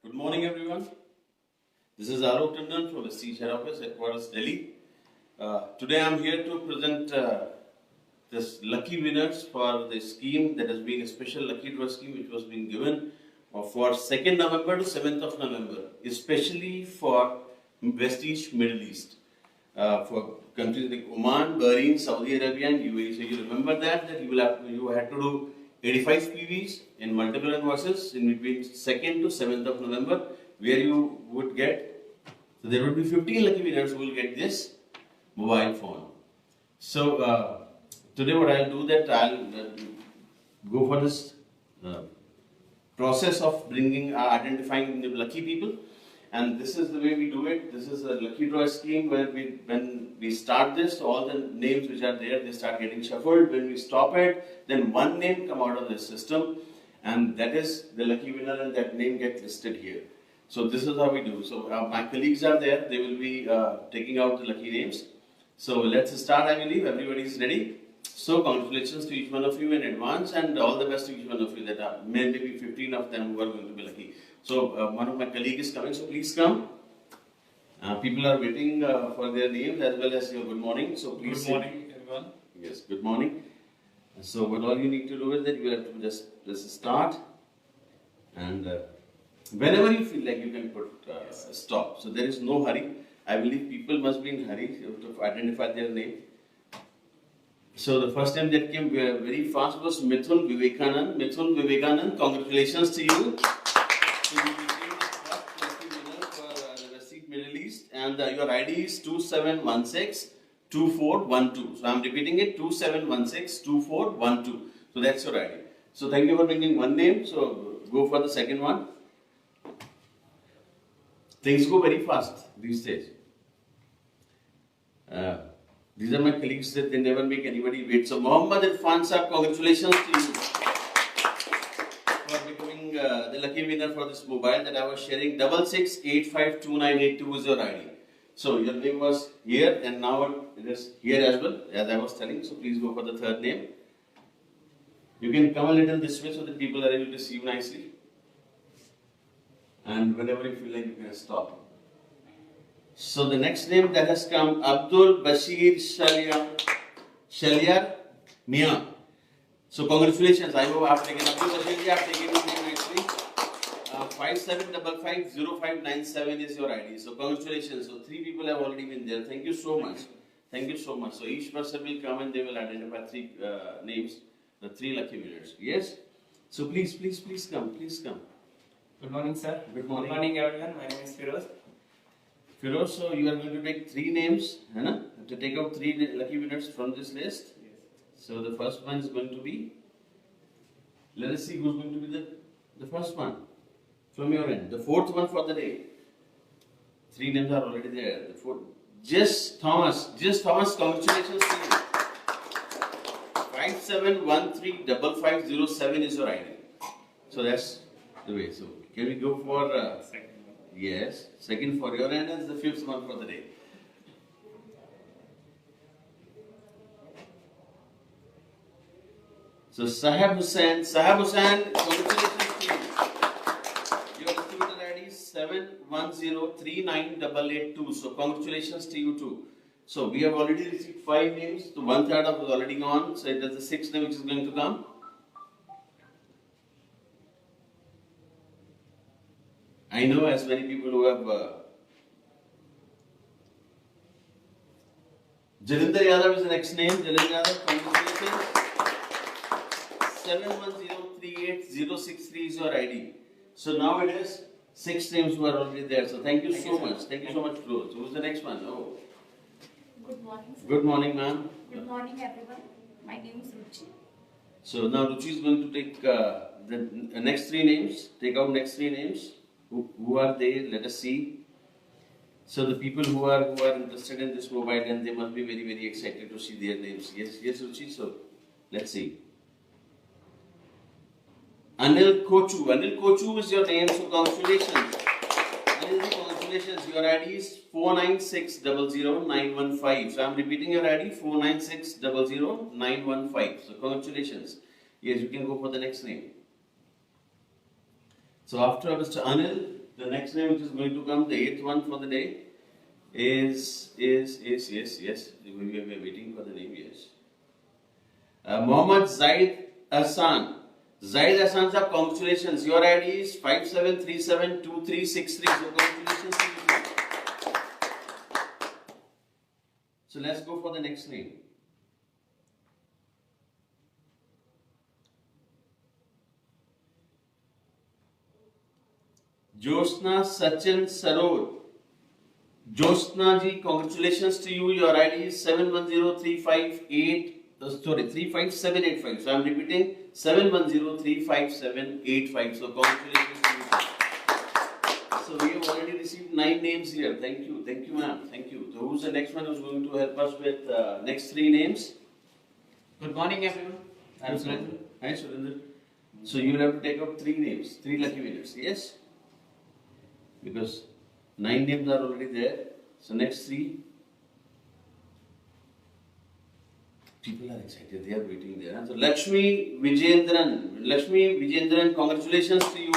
Good morning, everyone. This is Alok Tandon from the Prestige Head Office, headquarters, Delhi. Today I'm here to present this lucky winners for the scheme that has been a special lucky draw scheme which was being given for 2nd November to 7th of November, especially for Prestige Middle East. For countries like Oman, Bahrain, Saudi Arabia and UAE. So you remember that you had to do 85 PVs in multiple invoices in between 2nd to 7th of November, where you would get, so there would be 15 lucky winners who will get this mobile phone. So today what I'll do that I'll go for this process of identifying the lucky people, and this is the way we do it. This is a lucky draw scheme where when we start this, all the names which are there, they start getting shuffled. When we stop it, then one name come out of the system, and that is the lucky winner, and that name gets listed here. So this is how we do. So my colleagues are there. They will be taking out the lucky names. So let's start. I believe everybody is ready. So congratulations to each one of you in advance, and all the best to each one of you that are maybe 15 of them who are going to be lucky. So one of my colleagues is coming, so please come. People are waiting for their names as well as your good morning. So please. Good morning, everyone. Yes, good morning. So what all you need to do is that you have to just start, and whenever you feel like you can put stop. So there is no hurry. I believe people must be in hurry to identify their name. So the first name that came very fast was Mithun Vivekanand. Mithun Vivekanand, congratulations to you. So you became the first lucky winner for the Prestige Middle East, and your ID is 27162412. So I am repeating it, 27162412. So that's your ID. So thank you for bringing one name. So go for the second one. Things go very fast these days. These are my colleagues that they never make anybody wait. So Mohammad Irfan Saab, congratulations to you for becoming the lucky winner for this mobile that I was sharing. 66852982 is your ID. So your name was here, and now it is here as well, as I was telling. So please go for the third name. You can come a little this way so that people are able to see you nicely. And whenever you feel like you can stop. So the next name that has come, Abdul Bashir Shalyar Mia. So congratulations. I hope I have taken Abdul Bashir. I have taken your name nicely. 57550597 is your ID. So congratulations. So 3 people have already been there. Thank you so much. Thank you so much. So each person will come and they will identify 3 names, the 3 lucky winners. Yes. So please come. Please come. Good morning, sir. Good morning. Good morning, everyone. My name is Firoz. Firoz, so you are going to take 3 names, to take out 3 lucky winners from this list. Yes. So the first one is going to be, let us see who's going to be the first one from your end. The 4th one for the day. 3 names are already there. The 4th, Jess Thomas, congratulations to you. 57135507 is your ID. So that's the way. So can we go for Second one. yes, second for your end, and the 5th one for the day. So Sahab Hussain, congratulations to you. Your distributor ID is 71039882. So congratulations to you too. So we have already received 5 names. So 1/3 of is already gone. So it is the 6th name which is going to come. I know as many people who have Jalinder Yadav is the next name. Jalinder Yadav, congratulations. 71038063 is your ID. So now it is 6 names who are already there. So thank you so much. Thank you so much, Flo. So who's the next one? Oh. Good morning, sir. Good morning, ma'am. Good morning, everyone. My name is Ruchi. So now Ruchi is going to take the next 3 names. Take out next 3 names. Who are they? Let us see. So the people who are interested in this mobile, and they must be very, very excited to see their names. Yes, Ruchi. So let's see. Anil Kochu is your name. So congratulations. Anil, congratulations. Your ID is 496000915. So I'm repeating your ID, 496000915. So congratulations. Yes, you can go for the next name. So after Mr. Anil, The next name which is going to come, the eighth one for the day, is yes. We are waiting for the name, yes. Mohammed Zaid Hassan. Zaid Hassan, sir, congratulations. Your ID is 57372363. So congratulations to you. So let's go for the next name. Josna Sachin Sarod. Josna ji, congratulations to you. Your ID is 35785. So I'm repeating 710357885. So congratulations to you. So we have already received 9 names here. Thank you, ma'am. Thank you. So who's the next one who's going to help us with next 3 names? Good morning, everyone. I'm Surendra. Hi, Surendra. So you will have to take up 3 names, 3 lucky winners. Yes? Because 9 names are already there. So next 3. People are excited. They are waiting there. So Lakshmi Vijendran, congratulations to you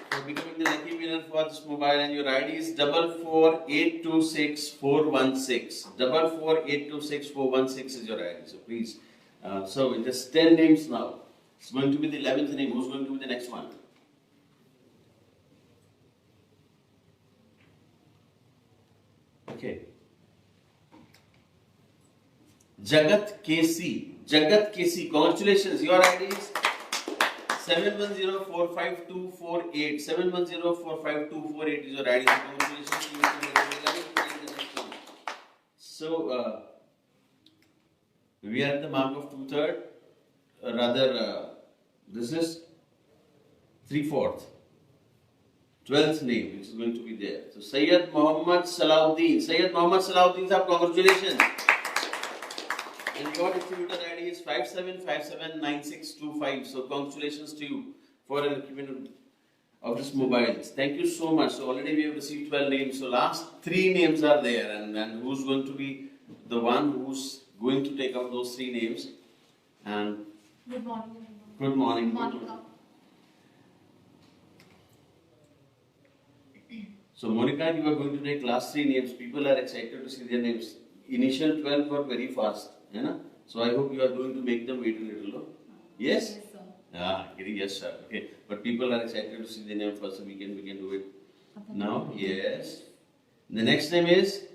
for becoming the lucky winner for this mobile, and your ID is 44826 416. 44826 is your ID. So please, so just 10 names now. It's going to be the 11th name. Who's going to be the next one? Okay. Jagat Kesi, congratulations. Your ID is 710452448. 710452448 is your ID. Congratulations to you. So, we are at the mark of 2/3. This is 3/4. 12th name which is going to be there. So, Sayyid Muhammad Salahuddin. Salahuddin, sir, congratulations. And your distributor ID is 57579625. So congratulations to you for an achievement of this mobile. Thank you so much. So already we have received 12 names. So last 3 names are there, and who's going to be the one who's going to take up those 3 names? And Good morning, everyone. good morning. Monica. So Monica, you are going to take last 3 names. People are excited to see their names. Initial 12 got very fast. So I hope you are going to make them wait a little. No? Yes? Yes, sir. Yes, sir. Okay. But people are excited to see the name first, so we can do it now. Yes. The next name is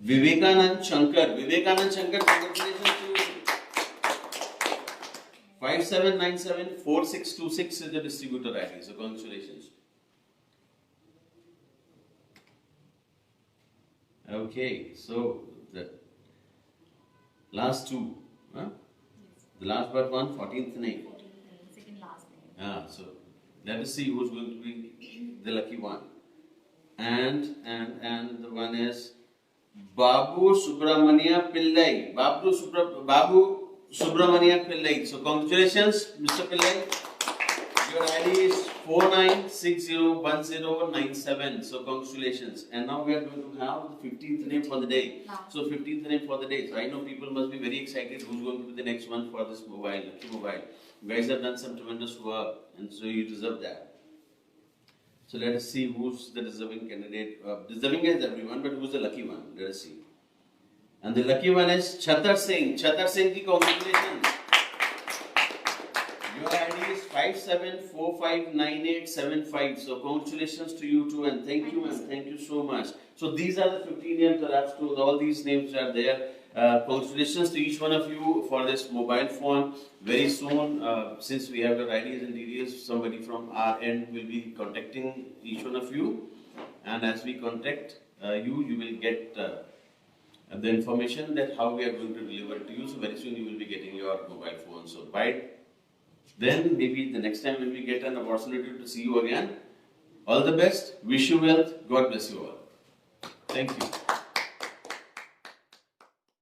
Vivekanand Shankar. Congratulations to you. 57974626 is the distributor ID. So congratulations. Okay. So the last 2. The last but one, 14th name. 14th name, second last name. So let us see who's going to be the lucky one. And the one is Babu Subramania Pillai. Babu Subramania Pillai. So congratulations, Mr. Pillai. Your ID is 49601097. So congratulations. And now we are going to have the 15th name for the day. So 15th name for the day. So I know people must be very excited who's going to be the next one for this mobile. You guys have done some tremendous work, and so you deserve that. So let us see who's the deserving candidate. Deserving is everyone, but who's the lucky one? Let us see. And the lucky one is Chatar Singh. Chatar Singh ji, congratulations. Your ID is 57459875. So congratulations to you too, and thank you, and thank you so much. So these are the 15 names that I've told. All these names are there. Congratulations to each one of you for this mobile phone. Very soon, since we have your IDs and details, somebody from our end will be contacting each one of you. And as we contact you will get the information that how we are going to deliver it to you. So very soon you will be getting your mobile phone. So by then, maybe the next time when we get an opportunity to see you again, all the best. Wish you wealth. God bless you all. Thank you.